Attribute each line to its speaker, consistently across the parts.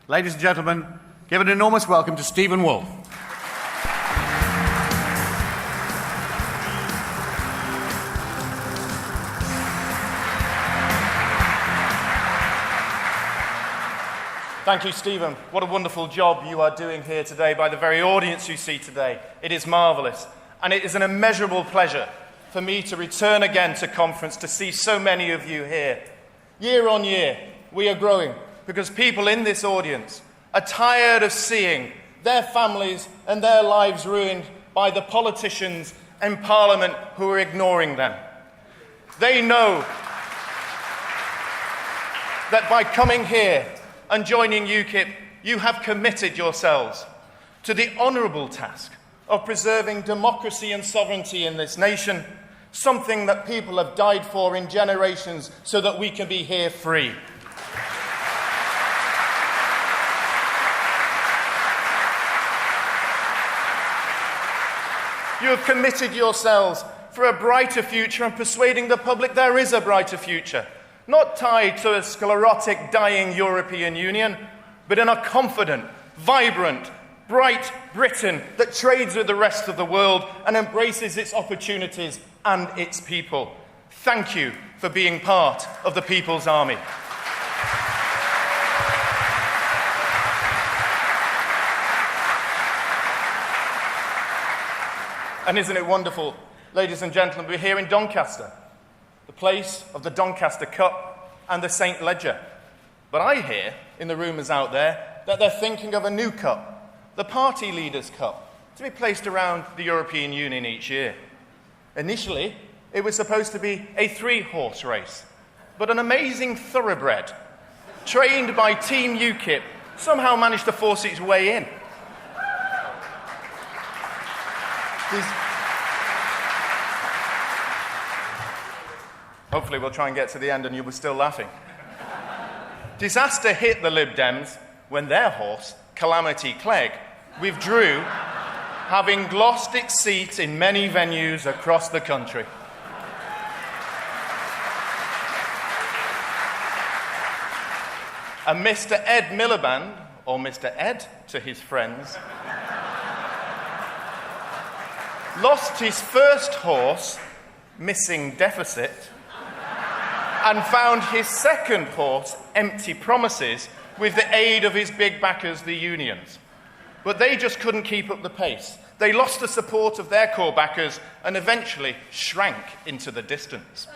Speaker 1: Ladies and gentlemen, give an enormous welcome to Stephen Woolfe.
Speaker 2: Thank you, Stephen. What a wonderful job you are doing here today by the very audience you see today. It is marvellous. And it is an immeasurable pleasure for me to return again to conference to see so many of you here. Year on year, we are growing because people in this audience are tired of seeing their families and their lives ruined by the politicians in Parliament who are ignoring them. They know that by coming here and joining UKIP, you have committed yourselves to the honourable task of preserving democracy and sovereignty in this nation, something that people have died for in generations so that we can be here free. You have committed yourselves for a brighter future and persuading the public there is a brighter future, not tied to a sclerotic, dying European Union, but in a confident, vibrant, bright Britain that trades with the rest of the world and embraces its opportunities and its people. Thank you for being part of the People's Army. And isn't it wonderful, ladies and gentlemen, we're here in Doncaster, the place of the Doncaster Cup and the St. Ledger. But I hear, in the rumours out there, that they're thinking of a new cup, the Party Leaders' Cup, to be placed around the European Union each year. Initially, it was supposed to be a 3-horse race, but an amazing thoroughbred, trained by Team UKIP, somehow managed to force its way in. Hopefully we'll try and get to the end and you'll be still laughing. Disaster hit the Lib Dems when their horse, Calamity Clegg, withdrew, having lost its seat in many venues across the country. And Mr. Ed Miliband, or Mr. Ed to his friends, lost his first horse, Missing Deficit, and found his second horse, Empty Promises, with the aid of his big backers, the unions. But they just couldn't keep up the pace. They lost the support of their core backers and eventually shrank into the distance.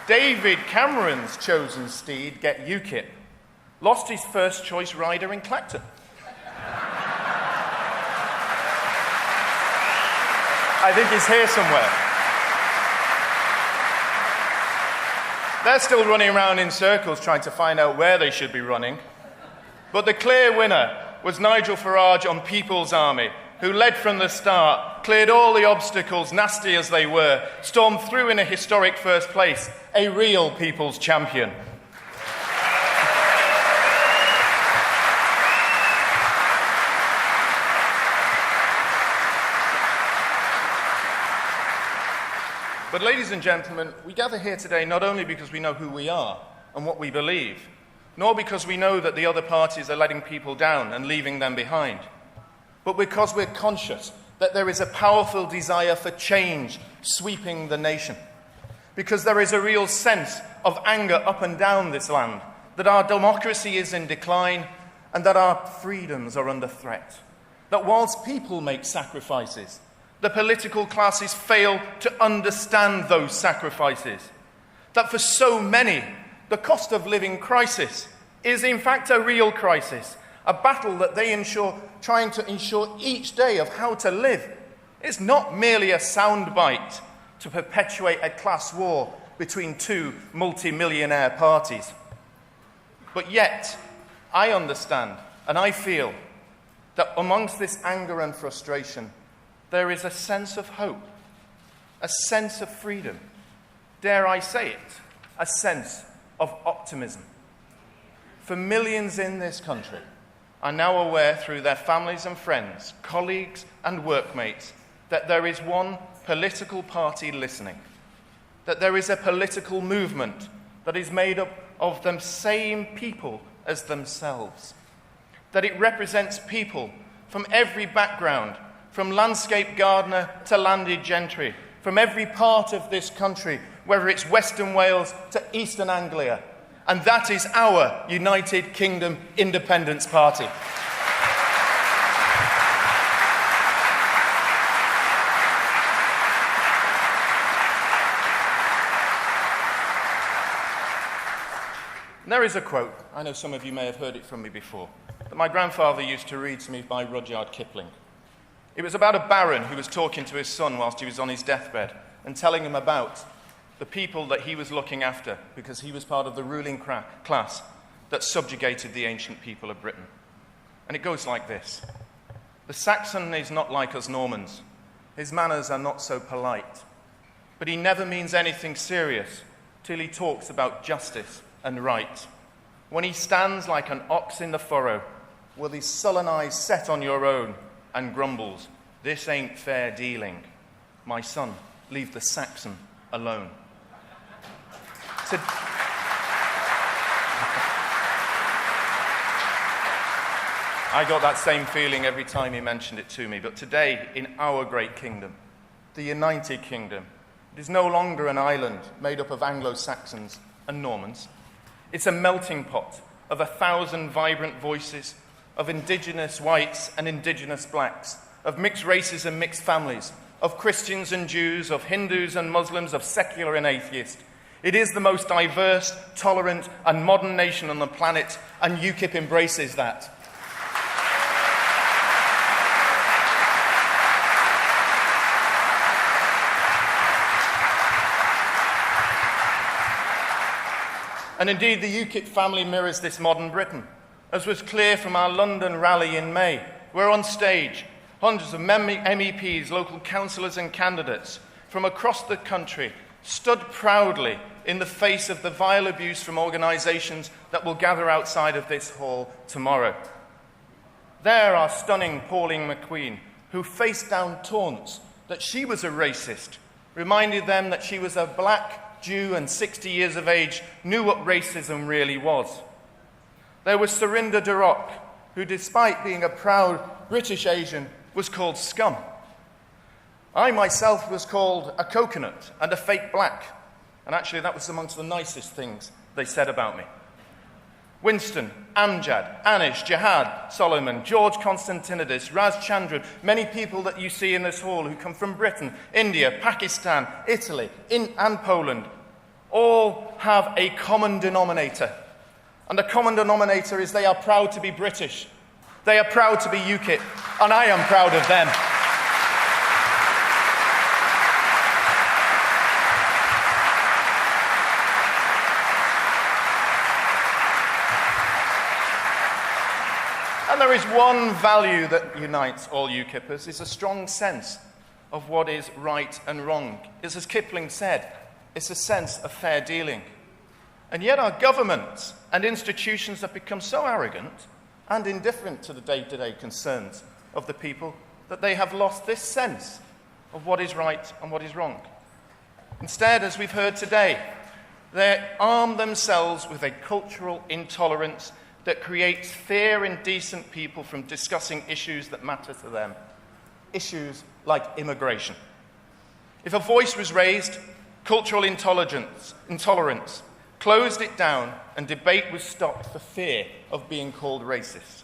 Speaker 2: David Cameron's chosen steed, Get UKIP, lost his first choice rider in Clacton. I think he's here somewhere. They're still running around in circles trying to find out where they should be running. But the clear winner was Nigel Farage on People's Army, who led from the start, cleared all the obstacles, nasty as they were, stormed through in a historic first place, a real people's champion. But ladies and gentlemen, we gather here today not only because we know who we are and what we believe, nor because we know that the other parties are letting people down and leaving them behind, but because we're conscious that there is a powerful desire for change sweeping the nation. Because there is a real sense of anger up and down this land, that our democracy is in decline and that our freedoms are under threat. That whilst people make sacrifices, the political classes fail to understand those sacrifices. That for so many, the cost of living crisis is in fact a real crisis, a battle that they trying to ensure each day of how to live. It's not merely a soundbite to perpetuate a class war between two multi-millionaire parties. But yet, I understand and I feel that amongst this anger and frustration, there is a sense of hope, a sense of freedom, dare I say it, a sense of optimism. For millions in this country are now aware through their families and friends, colleagues and workmates, that there is one political party listening, that there is a political movement that is made up of the same people as themselves. That it represents people from every background, from landscape gardener to landed gentry, from every part of this country, whether it's Western Wales to Eastern Anglia. And that is our United Kingdom Independence Party. There is a quote, I know some of you may have heard it from me before, that my grandfather used to read to me by Rudyard Kipling. It was about a baron who was talking to his son whilst he was on his deathbed and telling him about the people that he was looking after because he was part of the ruling class that subjugated the ancient people of Britain. And it goes like this. The Saxon is not like us Normans. His manners are not so polite. But he never means anything serious till he talks about justice and right. When he stands like an ox in the furrow, with his sullen eyes set on your own, and grumbles, "This ain't fair dealing. My son, leave the Saxon alone." I got that same feeling every time he mentioned it to me. But today, in our great kingdom, the United Kingdom, it is no longer an island made up of Anglo-Saxons and Normans. It's a melting pot of 1,000 vibrant voices, of indigenous whites and indigenous blacks, of mixed races and mixed families, of Christians and Jews, of Hindus and Muslims, of secular and atheist. It is the most diverse, tolerant and modern nation on the planet, and UKIP embraces that. And indeed, the UKIP family mirrors this modern Britain, as was clear from our London rally in May, where on stage, hundreds of MEPs, local councillors and candidates from across the country stood proudly in the face of the vile abuse from organisations that will gather outside of this hall tomorrow. There, our stunning Pauline McQueen, who faced down taunts that she was a racist, reminded them that she was a black Jew and 60 years of age, knew what racism really was. There was Surinder Durok, who despite being a proud British Asian, was called scum. I myself was called a coconut and a fake black, and actually that was amongst the nicest things they said about me. Winston, Amjad, Anish, Jihad, Solomon, George Constantinidis, Raz Chandran, many people that you see in this hall who come from Britain, India, Pakistan, Italy, and Poland, all have a common denominator. And the common denominator is they are proud to be British. They are proud to be UKIP, and I am proud of them. And there is one value that unites all UKIPers, is a strong sense of what is right and wrong. It's as Kipling said, it's a sense of fair dealing. And yet our governments and institutions have become so arrogant and indifferent to the day-to-day concerns of the people that they have lost this sense of what is right and what is wrong. Instead, as we've heard today, they arm themselves with a cultural intolerance that creates fear in decent people from discussing issues that matter to them, issues like immigration. If a voice was raised, cultural intolerance closed it down and debate was stopped for fear of being called racist.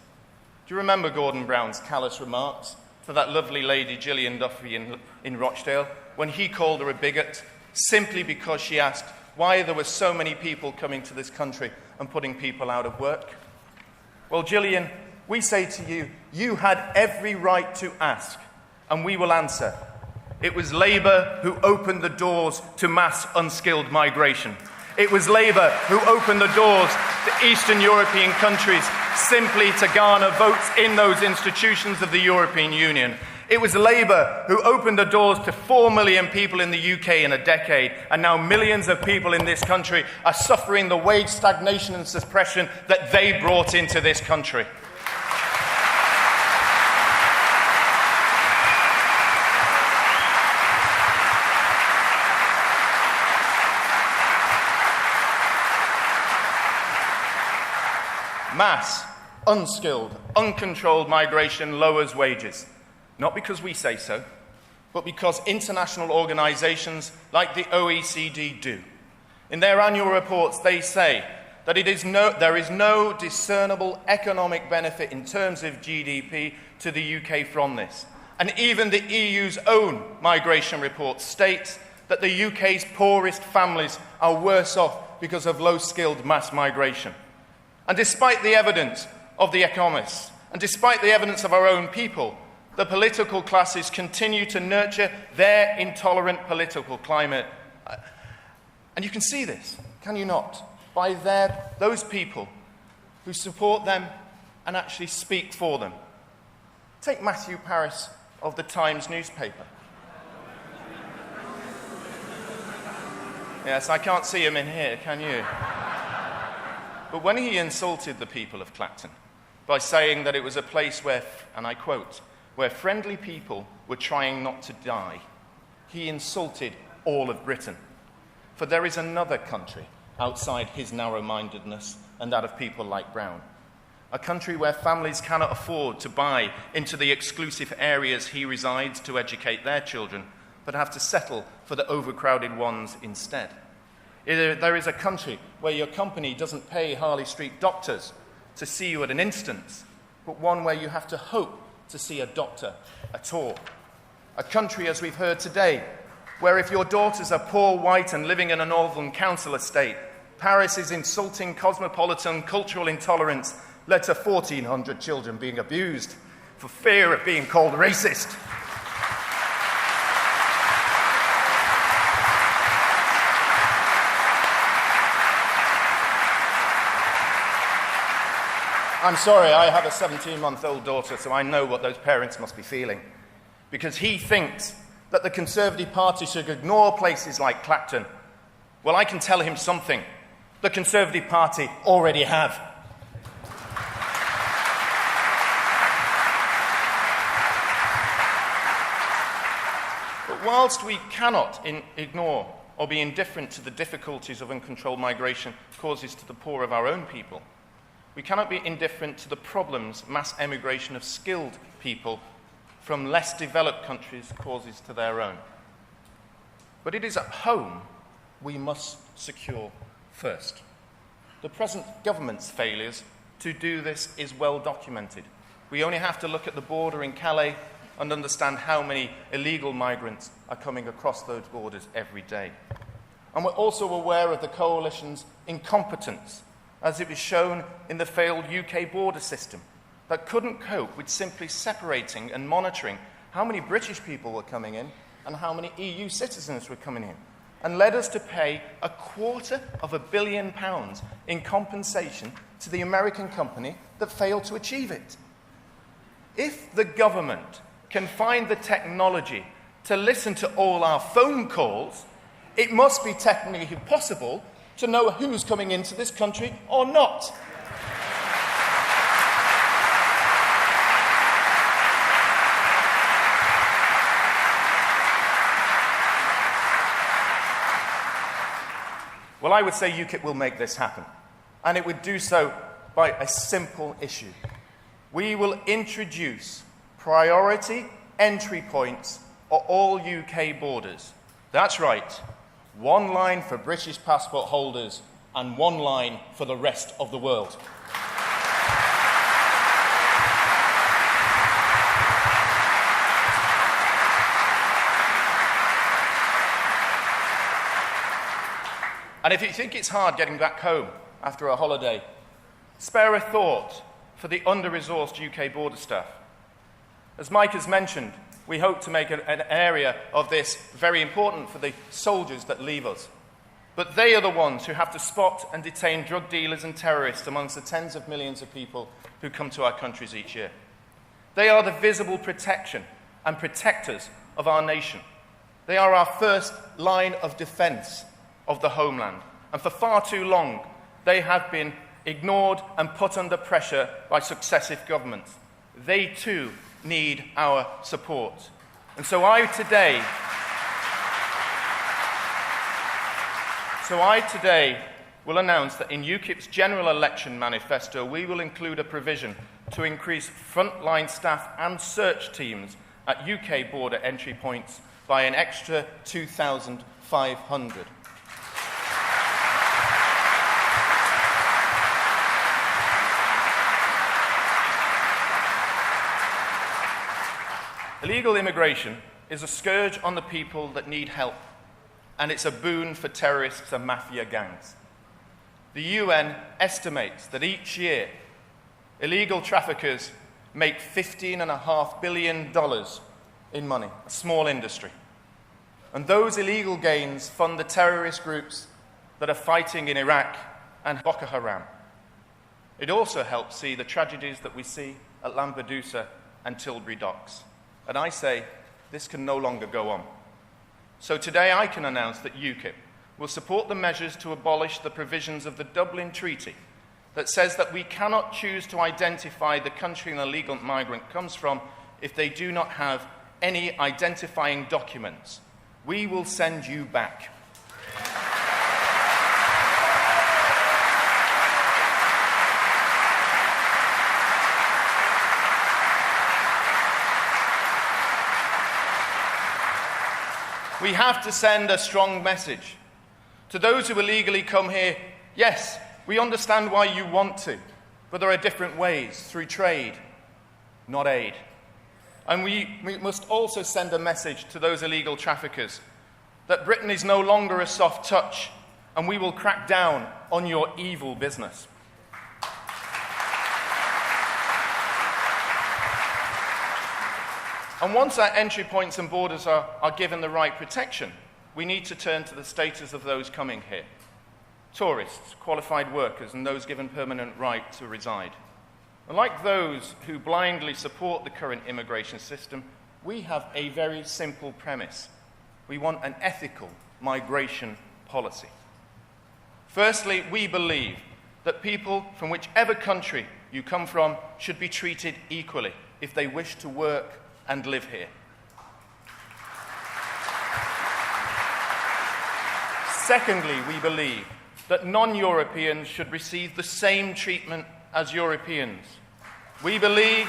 Speaker 2: Do you remember Gordon Brown's callous remarks to that lovely lady Gillian Duffy in Rochdale when he called her a bigot simply because she asked why there were so many people coming to this country and putting people out of work? Well, Gillian, we say to you, you had every right to ask, and we will answer. It was Labour who opened the doors to mass unskilled migration. It was Labour who opened the doors to Eastern European countries simply to garner votes in those institutions of the European Union. It was Labour who opened the doors to 4 million people in the UK in a decade, and now millions of people in this country are suffering the wage stagnation and suppression that they brought into this country. Mass, unskilled, uncontrolled migration lowers wages. Not because we say so, but because international organisations like the OECD do. In their annual reports, they say that there is no discernible economic benefit in terms of GDP to the UK from this. And even the EU's own migration report states that the UK's poorest families are worse off because of low-skilled mass migration. And despite the evidence of the economists, and despite the evidence of our own people, the political classes continue to nurture their intolerant political climate. And you can see this, can you not? By those people who support them and actually speak for them. Take Matthew Paris of the Times newspaper. Yes, I can't see him in here, can you? But when he insulted the people of Clacton by saying that it was a place where, and I quote, where friendly people were trying not to die, he insulted all of Britain. For there is another country outside his narrow-mindedness and that of people like Brown. A country where families cannot afford to buy into the exclusive areas he resides to educate their children, but have to settle for the overcrowded ones instead. There is a country where your company doesn't pay Harley Street doctors to see you at an instance, but one where you have to hope to see a doctor at all. A country, as we've heard today, where if your daughters are poor, white, and living in a northern council estate, Paris is insulting cosmopolitan cultural intolerance led to 1,400 children being abused for fear of being called racist. I'm sorry, I have a 17-month-old daughter, so I know what those parents must be feeling. Because he thinks that the Conservative Party should ignore places like Clacton. Well, I can tell him something. The Conservative Party already have. But whilst we cannot ignore or be indifferent to the difficulties of uncontrolled migration causes to the poor of our own people, we cannot be indifferent to the problems mass emigration of skilled people from less developed countries causes to their own. But it is at home we must secure first. The present government's failures to do this is well documented. We only have to look at the border in Calais and understand how many illegal migrants are coming across those borders every day. And we're also aware of the coalition's incompetence, as it was shown in the failed UK border system, that couldn't cope with simply separating and monitoring how many British people were coming in and how many EU citizens were coming in, and led us to pay £250 million in compensation to the American company that failed to achieve it. If the government can find the technology to listen to all our phone calls, it must be technically possible to know who's coming into this country or not. Well, I would say UKIP will make this happen, and it would do so by a simple issue. We will introduce priority entry points at all UK borders. That's right. One line for British passport holders and one line for the rest of the world. And if you think it's hard getting back home after a holiday, spare a thought for the under-resourced UK border staff. As Mike has mentioned, we hope to make an area of this very important for the soldiers that leave us. But they are the ones who have to spot and detain drug dealers and terrorists amongst the tens of millions of people who come to our countries each year. They are the visible protection and protectors of our nation. They are our first line of defence of the homeland. And for far too long, they have been ignored and put under pressure by successive governments. They too need our support. And so I today will announce that in UKIP's general election manifesto, we will include a provision to increase frontline staff and search teams at UK border entry points by an extra 2,500. Illegal immigration is a scourge on the people that need help, and it's a boon for terrorists and mafia gangs. The UN estimates that each year, illegal traffickers make $15.5 billion in money, a small industry. And those illegal gains fund the terrorist groups that are fighting in Iraq and Boko Haram. It also helps see the tragedies that we see at Lampedusa and Tilbury docks. And I say, this can no longer go on. So today I can announce that UKIP will support the measures to abolish the provisions of the Dublin Treaty that says that we cannot choose to identify the country an illegal migrant comes from if they do not have any identifying documents. We will send you back. We have to send a strong message to those who illegally come here. Yes, we understand why you want to, but there are different ways, through trade, not aid. And we must also send a message to those illegal traffickers that Britain is no longer a soft touch, and we will crack down on your evil business. And once our entry points and borders are given the right protection, we need to turn to the status of those coming here. Tourists, qualified workers, and those given permanent right to reside. And like those who blindly support the current immigration system, we have a very simple premise. We want an ethical migration policy. Firstly, we believe that people from whichever country you come from should be treated equally if they wish to work and live here. Secondly, we believe that non-Europeans should receive the same treatment as Europeans. We believe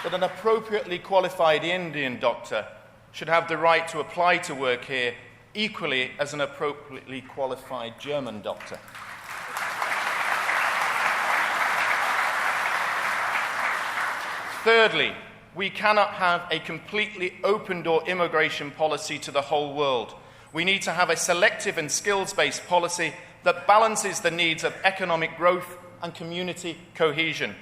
Speaker 2: that an appropriately qualified Indian doctor should have the right to apply to work here equally as an appropriately qualified German doctor. Thirdly, we cannot have a completely open-door immigration policy to the whole world. We need to have a selective and skills-based policy that balances the needs of economic growth and community cohesion.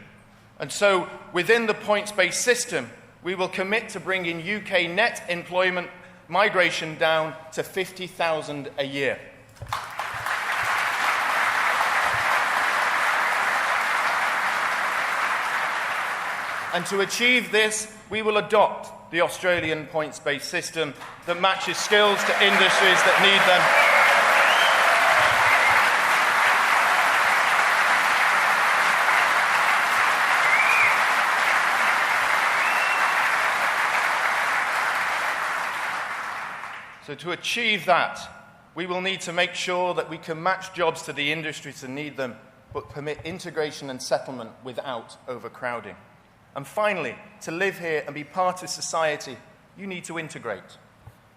Speaker 2: And so, within the points-based system, we will commit to bringing UK net employment migration down to 50,000 a year. And to achieve this, we will adopt the Australian points-based system that matches skills to industries that need them. So to achieve that, we will need to make sure that we can match jobs to the industries that need them, but permit integration and settlement without overcrowding. And finally, to live here and be part of society, you need to integrate.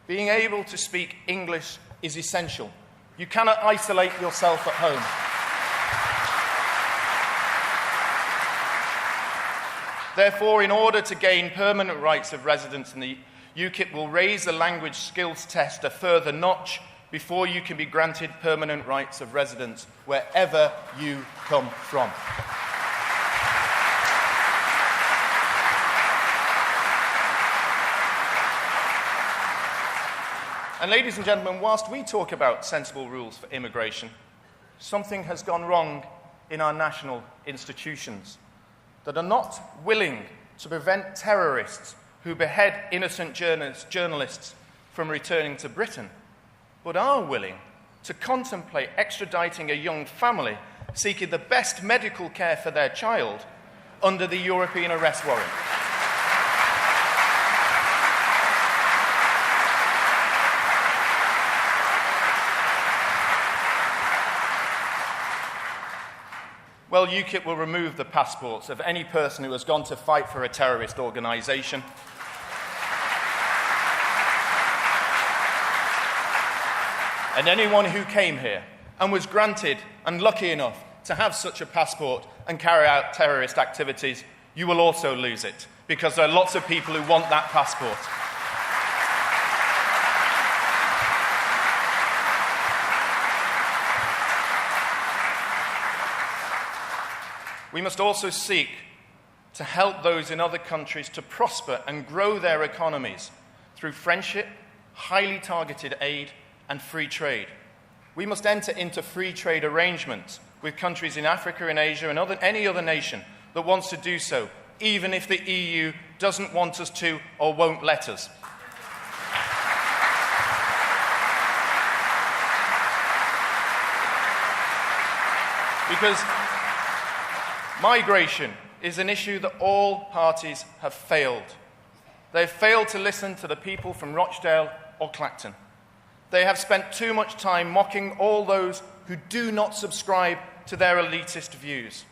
Speaker 2: Being able to speak English is essential. You cannot isolate yourself at home. Therefore, in order to gain permanent rights of residence in the UKIP will raise the language skills test a further notch before you can be granted permanent rights of residence wherever you come from. And ladies and gentlemen, whilst we talk about sensible rules for immigration, something has gone wrong in our national institutions that are not willing to prevent terrorists who behead innocent journalists from returning to Britain, but are willing to contemplate extraditing a young family seeking the best medical care for their child under the European arrest warrant. well, UKIP will remove the passports of any person who has gone to fight for a terrorist organisation. And anyone who came here and was granted and lucky enough to have such a passport and carry out terrorist activities, you will also lose it, because there are lots of people who want that passport. We must also seek to help those in other countries to prosper and grow their economies through friendship, highly targeted aid, and free trade. We must enter into free trade arrangements with countries in Africa and Asia and any other nation that wants to do so, even if the EU doesn't want us to or won't let us. Because migration is an issue that all parties have failed. They've failed to listen to the people from Rochdale or Clacton. They have spent too much time mocking all those who do not subscribe to their elitist views.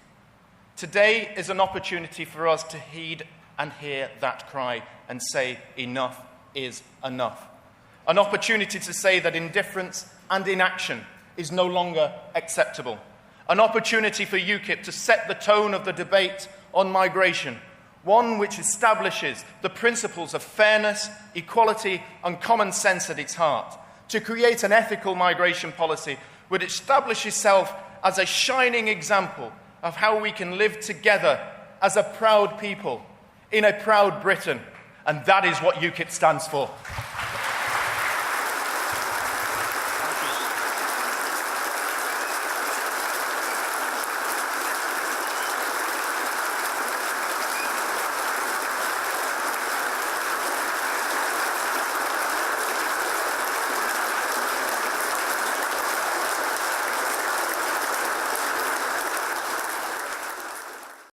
Speaker 2: Today is an opportunity for us to heed and hear that cry and say enough is enough. An opportunity to say that indifference and inaction is no longer acceptable. An opportunity for UKIP to set the tone of the debate on migration, one which establishes the principles of fairness, equality, and common sense at its heart, to create an ethical migration policy which establishes itself as a shining example of how we can live together as a proud people in a proud Britain. And that is what UKIP stands for.